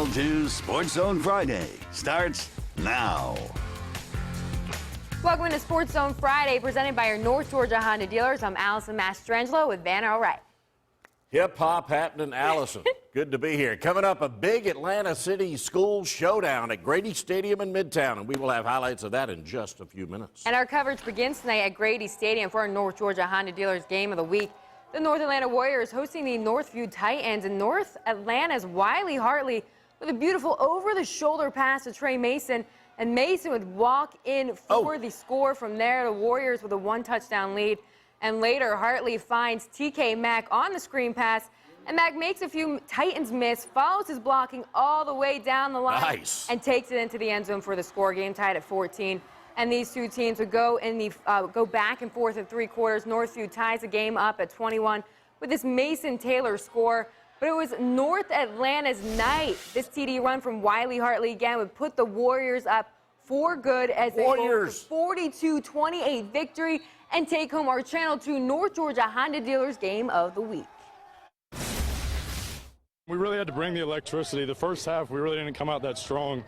Channel 2 SportsZone Friday starts now. Welcome to SportsZone Friday, presented by your North Georgia Honda dealers. I'm Allison Mastrangelo with Vanna Wright. Hip-hop happening, Allison. Good to be here. Coming up, a big Atlanta City school showdown at Grady Stadium in Midtown, and we will have highlights of that in just a few minutes. And our coverage begins tonight at Grady Stadium for our North Georgia Honda dealers game of the week. The North Atlanta Warriors hosting the Northview Titans, and North Atlanta's Wiley Hartley with a beautiful over-the-shoulder pass to Trey Mason, and Mason would walk in for the score. From there, the Warriors with a one-touchdown lead. And later, Hartley finds TK Mack on the screen pass, and Mack makes a few Titans miss, follows his blocking all the way down the line, and takes it into the end zone for the score. Game tied at 14. And these two teams would go in the go back and forth in three quarters. Northview ties the game up at 21 with this Mason Taylor score. But it was North Atlanta's night. This TD run from Wiley Hartley again would put the Warriors up for good as they go for 42-28 victory and take home our Channel 2 North Georgia Honda dealers game of the week. We really had to bring the electricity. The first half, we really didn't come out that strong.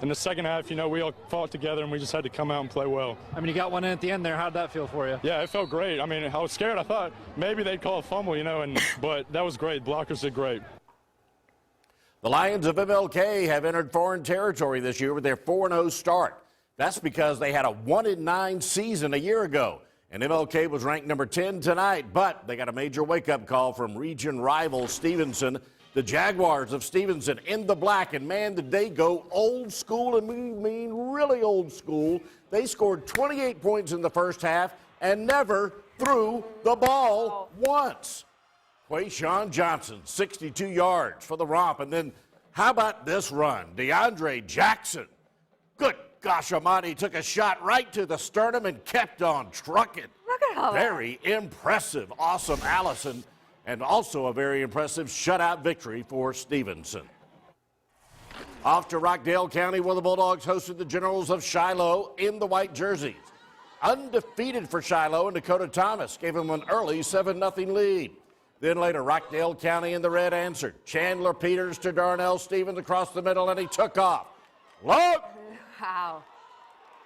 In the second half, you know, we all fought together and we just had to come out and play well. I mean, you got one in at the end there. How'd that feel for you? Yeah, it felt great. I mean, I was scared. I thought maybe they'd call a fumble, you know, but that was great. Blockers did great. The Lions of MLK have entered foreign territory this year with their 4-0 start. That's because they had a 1-9 season a year ago. And MLK was ranked number 10 tonight, but they got a major wake-up call from region rival Stevenson. The Jaguars of Stevenson in the black, and man, did they go old school, and we mean really old school. They scored 28 points in the first half and never threw the ball once. Quayshawn Johnson, 62 yards for the romp. And then how about this run? DeAndre Jackson, good gosh almighty, took a shot right to the sternum and kept on trucking. Look at how very impressive, awesome Allison. And also a very impressive shutout victory for Stevenson. Off to Rockdale County, where the Bulldogs hosted the Generals of Shiloh in the white jerseys. Undefeated for Shiloh, and Dakota Thomas gave them an early 7-0 lead. Then later, Rockdale County in the red answered. Chandler Peters to Darnell Stevens across the middle, and he took off. Look! Wow.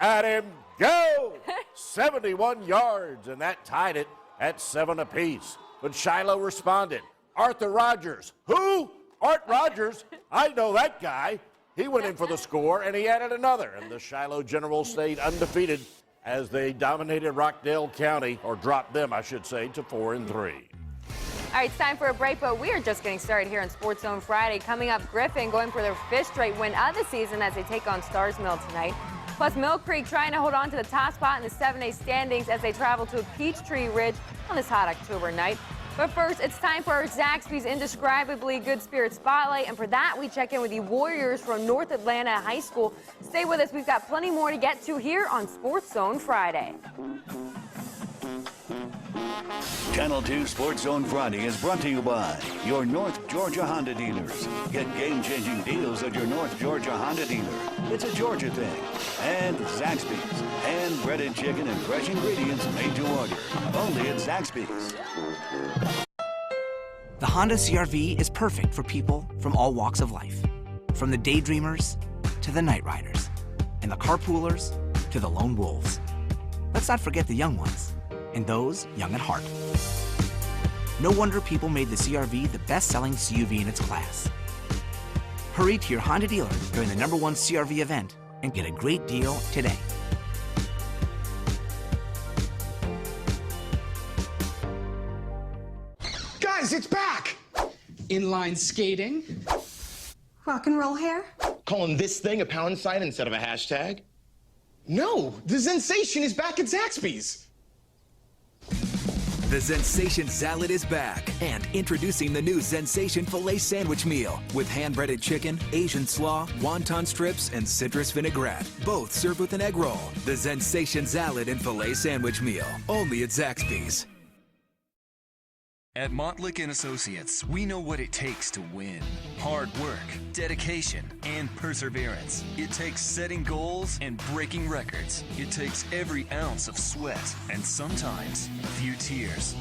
At him go! 71 yards, and that tied it at 7 apiece. But Shiloh responded. Arthur Rogers. Who? Art Rogers? I know that guy. He went in for the score, and he added another. And the Shiloh Generals stayed undefeated as they dominated Rockdale County, or dropped them, I should say, to 4-3. All right, it's time for a break, but we are just getting started here on SportsZone Friday. Coming up, Griffin going for their 5th straight win of the season as they take on Stars Mill tonight. Plus, Mill Creek trying to hold on to the top spot in the 7A standings as they travel to Peachtree Ridge on this hot October night. But first, it's time for our Zaxby's Indescribably Good Spirit Spotlight. And for that, we check in with the Warriors from North Atlanta High School. Stay with us. We've got plenty more to get to here on SportsZone Friday. Channel 2 SportsZone Friday is brought to you by your North Georgia Honda dealers. Get game-changing deals at your North Georgia Honda dealer. It's a Georgia thing. And Zaxby's, hand-breaded chicken and fresh ingredients made to order. Only at Zaxby's. The Honda CR-V is perfect for people from all walks of life. From the daydreamers to the night riders, and the carpoolers to the lone wolves. Let's not forget the young ones, and those young at heart. No wonder people made the CR-V the best-selling CUV in its class. Hurry to your Honda dealer during the #1 CR-V event and get a great deal today. Guys, it's back! Inline skating. Rock and roll hair? Calling this thing a pound sign instead of a hashtag? No, the sensation is back at Zaxby's. The Zensation Salad is back, and introducing the new Zensation Filet Sandwich Meal with hand-breaded chicken, Asian slaw, wonton strips, and citrus vinaigrette. Both served with an egg roll. The Zensation Salad and Filet Sandwich Meal, only at Zaxby's. At Montlick & Associates, we know what it takes to win. Hard work, dedication, and perseverance. It takes setting goals and breaking records. It takes every ounce of sweat and sometimes a few tears.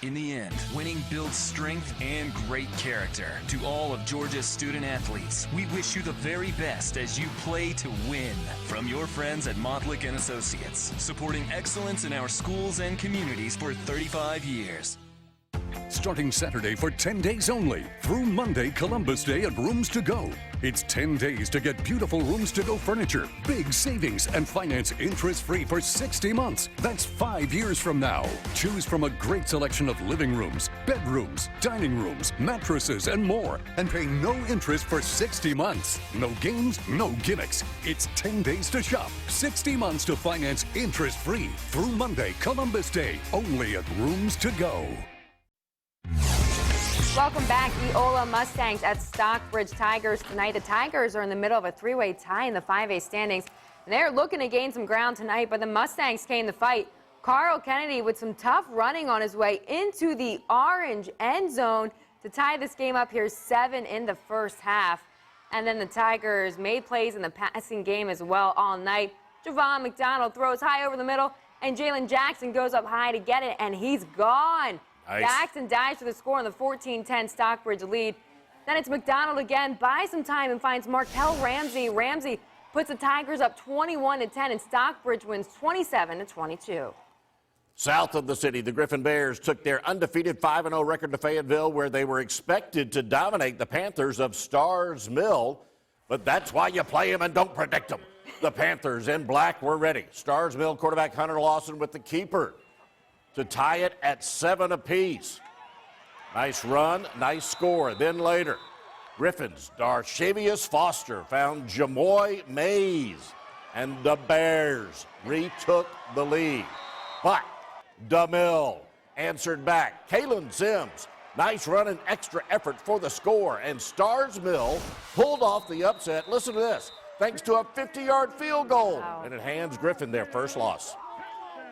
In the end, winning builds strength and great character. To all of Georgia's student athletes, we wish you the very best as you play to win. From your friends at Montlick & Associates, supporting excellence in our schools and communities for 35 years. Starting Saturday for 10 days only, through Monday, Columbus Day at Rooms to Go. It's 10 days to get beautiful Rooms to Go furniture, big savings, and finance interest-free for 60 months. That's 5 years from now. Choose from a great selection of living rooms, bedrooms, dining rooms, mattresses, and more, and pay no interest for 60 months. No games, no gimmicks. It's 10 days to shop, 60 months to finance interest-free. Through Monday, Columbus Day, only at Rooms to Go. Welcome back. Eola Mustangs at Stockbridge Tigers tonight. The Tigers are in the middle of a three-way tie in the 5A standings. They're looking to gain some ground tonight, but the Mustangs came to fight. Carl Kennedy with some tough running on his way into the orange end zone to tie this game up here 7 in the first half. And then the Tigers made plays in the passing game as well all night. Javon McDonald throws high over the middle, and Jalen Jackson goes up high to get it, and he's gone. Nice. Jackson dives for the score on the 14-10 Stockbridge lead. Then it's McDonald again, buys some time and finds Markel Ramsey. Ramsey puts the Tigers up 21-10, and Stockbridge wins 27-22. South of the city, the Griffin Bears took their undefeated 5-0 record to Fayetteville, where they were expected to dominate the Panthers of Stars Mill. But that's why you play them and don't predict them. The Panthers in black were ready. Stars Mill quarterback Hunter Lawson with the keeper to tie it at 7 apiece. Nice run, nice score. Then later, Griffin's Darshavius Foster found Jamoy Mays, and the Bears retook the lead. But DeMille answered back. Kalen Sims, nice run and extra effort for the score, and Stars Mill pulled off the upset. Listen to this, thanks to a 50-yard field goal. Wow. And it hands Griffin their first loss.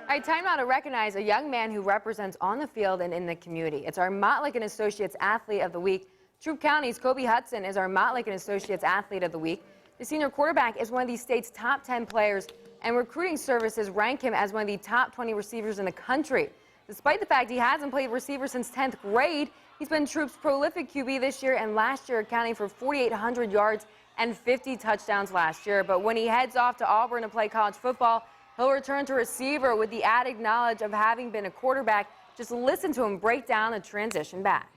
All right, time now to recognize a young man who represents on the field and in the community. It's our Montlick & Associates Athlete of the Week. Troup County's Kobe Hudson is our Montlick & Associates Athlete of the Week. The senior quarterback is one of the state's top 10 players, and recruiting services rank him as one of the top 20 receivers in the country. Despite the fact he hasn't played receiver since 10th grade, he's been Troup's prolific QB this year, and last year accounting for 4,800 yards and 50 touchdowns last year. But when he heads off to Auburn to play college football, he'll return to receiver with the added knowledge of having been a quarterback. Just listen to him break down the transition back.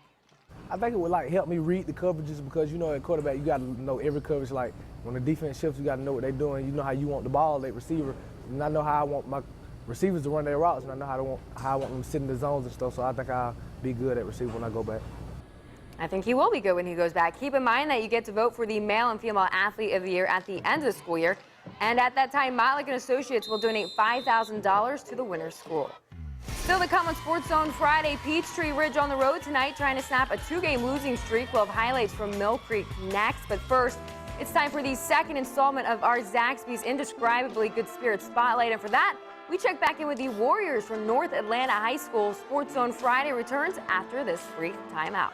I think it would help me read the coverages because, at quarterback, you got to know every coverage. Like when the defense shifts, you got to know what they're doing. You know how you want the ball, like receiver. And I know how I want my receivers to run their routes, and I know how I want them to sit in the zones and stuff. So I think I'll be good at receiver when I go back. I think he will be good when he goes back. Keep in mind that you get to vote for the male and female athlete of the year at the end of the school year. And at that time, Montlick & Associates will donate $5,000 to the winner's school. Still to come on SportsZone Friday, Peachtree Ridge on the road tonight, trying to snap a 2-game losing streak. We'll have highlights from Mill Creek next. But first, it's time for the second installment of our Zaxby's Indescribably Good Spirit Spotlight. And for that, we check back in with the Warriors from North Atlanta High School. SportsZone Friday returns after this brief timeout.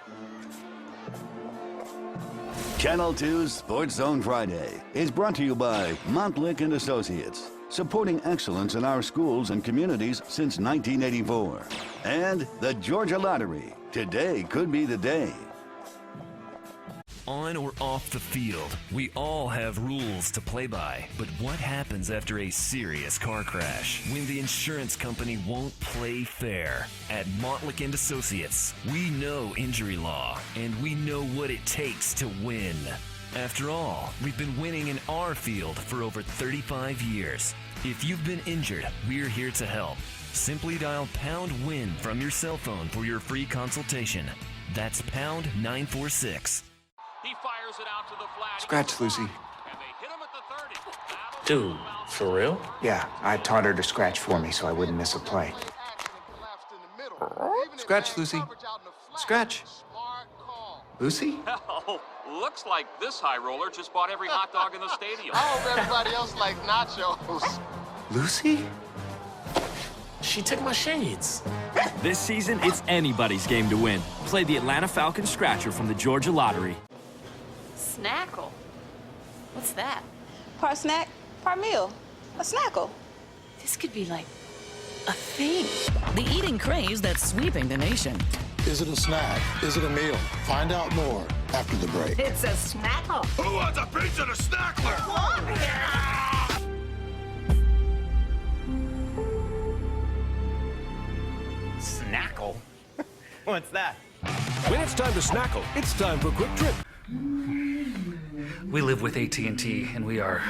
Channel 2's SportsZone Friday is brought to you by Montlick & Associates, supporting excellence in our schools and communities since 1984. And the Georgia Lottery. Today could be the day. On or off the field, we all have rules to play by. But what happens after a serious car crash? When the insurance company won't play fair? At Montlick & Associates, we know injury law, and we know what it takes to win. After all, we've been winning in our field for over 35 years. If you've been injured, we're here to help. Simply dial #WIN from your cell phone for your free consultation. That's pound 946. He fires it out to the flat. Scratch, Lucy. And they hit him at the 30. Dude, for real? Yeah, I taught her to scratch for me so I wouldn't miss a play. Scratch, Lucy. Scratch. Lucy? Hell, looks like this high roller just bought every hot dog in the stadium. I hope everybody else like nachos. Lucy? She took my shades. This season, it's anybody's game to win. Play the Atlanta Falcons Scratcher from the Georgia Lottery. Snackle? What's that? Part snack, part meal. A snackle. This could be like a thing. The eating craze that's sweeping the nation. Is it a snack? Is it a meal? Find out more after the break. It's a snackle. Who wants a piece of the snackler? Snackle? What's that? When it's time to snackle, it's time for Quick Trip. We live with AT&T, and we are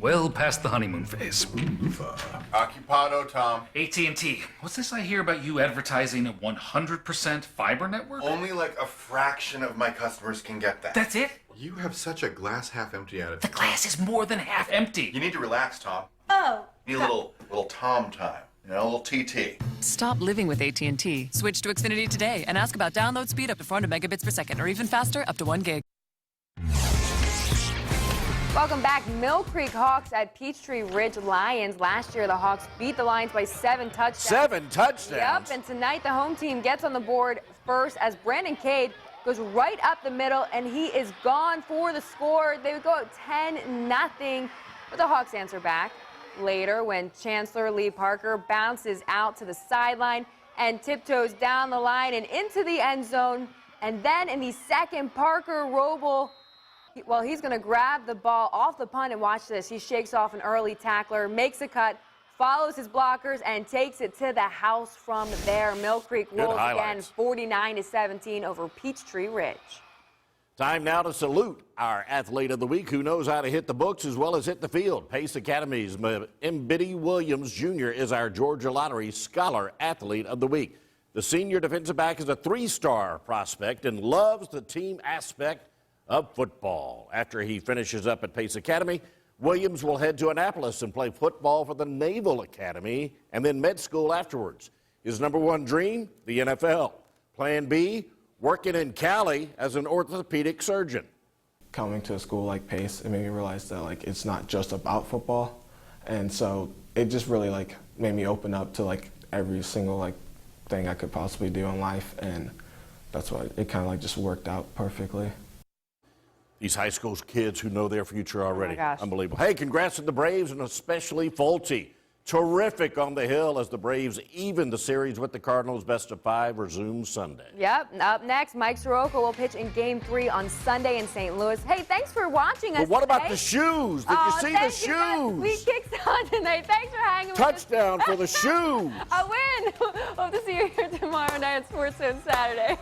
well past the honeymoon phase. Occupado, Tom. AT&T, what's this I hear about you advertising a 100% fiber network? Only like a fraction of my customers can get that. That's it? You have such a glass half empty attitude. The glass is more than half empty. You need to relax, Tom. Oh. You need a little Tom time. You know, a little TT. Stop living with AT&T. Switch to Xfinity today and ask about download speed up to 400 megabits per second or even faster up to 1 gig. Welcome back. Mill Creek Hawks at Peachtree Ridge Lions. Last year, the Hawks beat the Lions by 7 touchdowns. 7 touchdowns? Yep, and tonight the home team gets on the board first as Brandon Cade goes right up the middle, and he is gone for the score. They would go out 10-0, but the Hawks answer back later when Chancellor Lee Parker bounces out to the sideline and tiptoes down the line and into the end zone. And then in the second, Parker Roble, well, he's going to grab the ball off the punt, and watch this. He shakes off an early tackler, makes a cut, follows his blockers, and takes it to the house from there. Mill Creek rolls again 49-17 over Peachtree Ridge. Time now to salute our athlete of the week who knows how to hit the books as well as hit the field. Pace Academy's Mbidi Williams Jr. is our Georgia Lottery Scholar Athlete of the Week. The senior defensive back is a 3-star prospect and loves the team aspect of football. After he finishes up at Pace Academy, Williams will head to Annapolis and play football for the Naval Academy and then med school afterwards. His #1 dream, the NFL. Plan B, working in Cali as an orthopedic surgeon. Coming to a school like Pace, it made me realize that it's not just about football, and so it just really made me open up to every single thing I could possibly do in life, and that's why it kind of just worked out perfectly. These high school kids who know their future already. Oh my gosh. Unbelievable. Hey, congrats to the Braves and especially Fulte. Terrific on the hill as the Braves even the series with the Cardinals. Best of 5 resumes Sunday. Yep. Up next, Mike Soroka will pitch in Game 3 on Sunday in St. Louis. Hey, thanks for watching us But what today. about the shoes? Did you see the shoes? We kicked on tonight. Thanks for hanging with us. Touchdown for the shoes. A win. Hope to see you here tomorrow night on SportsZone Saturday.